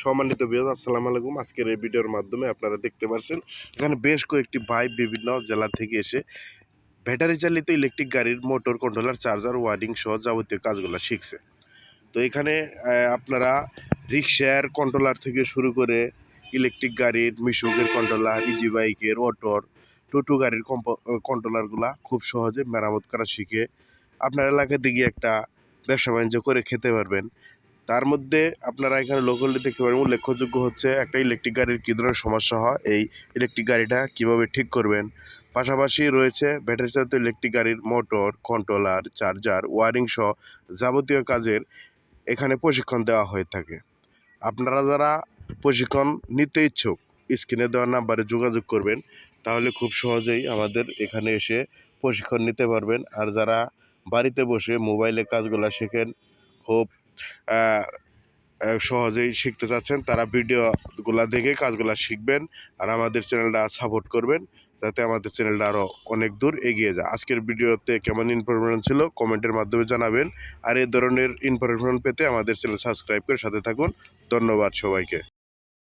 সম্মানিত ভিউয়ার্স, আসসালামু আলাইকুম। আজকের এই ভিডিওর মাধ্যমে আপনারা দেখতে পাচ্ছেন এখানে বেশ কয়েকটি ভাই বিভিন্ন জেলা থেকে এসে ব্যাটারি চালিত ইলেকট্রিক গাড়ির মোটর কন্ট্রোলার, চার্জার, ওয়ারিং সহ যাবতীয় কাজগুলো শিখছে। তো এখানে আপনারা রিক্সার কন্ট্রোলার থেকে শুরু করে ইলেকট্রিক গাড়ির, মিশুকের কন্ট্রোলার, ইজি বাইকের, অটোর, টোটো গাড়ির কন্ট্রোলারগুলা খুব সহজে মেরামত করা শিখে আপনার এলাকাতে গিয়ে একটা ব্যবসা বাণিজ্য করে খেতে পারবেন। তার মধ্যে আপনারা এখানে লোকালি দেখতে পারেন, উল্লেখযোগ্য হচ্ছে একটা ইলেকট্রিক গাড়ির কী ধরনের সমস্যা হয়, এই ইলেকট্রিক গাড়িটা কিভাবে ঠিক করবেন। পাশাপাশি রয়েছে ব্যাটারি চালিত ইলেকট্রিক গাড়ির মোটর, কন্ট্রোলার, চার্জার, ওয়ারিং সহ যাবতীয় কাজের এখানে প্রশিক্ষণ দেওয়া হয়ে থাকে। আপনারা যারা প্রশিক্ষণ নিতে ইচ্ছুক, স্ক্রিনে দেওয়া নাম্বারে যোগাযোগ করবেন, তাহলে খুব সহজেই আমাদের এখানে এসে প্রশিক্ষণ নিতে পারবেন। আর যারা বাড়িতে বসে মোবাইলে কাজগুলো শেখেন, খুব সহজেই শিখতে চাচ্ছেন, তারা ভিডিওগুলো দেখে কাজগুলো শিখবেন আর আমাদের চ্যানেলটা সাপোর্ট করবেন, যাতে আমাদের চ্যানেলটা আরও অনেক দূর এগিয়ে যায়। আজকের ভিডিওতে কেমন ইনফরমেশন ছিল কমেন্টের মাধ্যমে জানাবেন। আর এই ধরনের ইনফরমেশন পেতে আমাদের চ্যানেল সাবস্ক্রাইব করে সাথে থাকুন। ধন্যবাদ সবাইকে।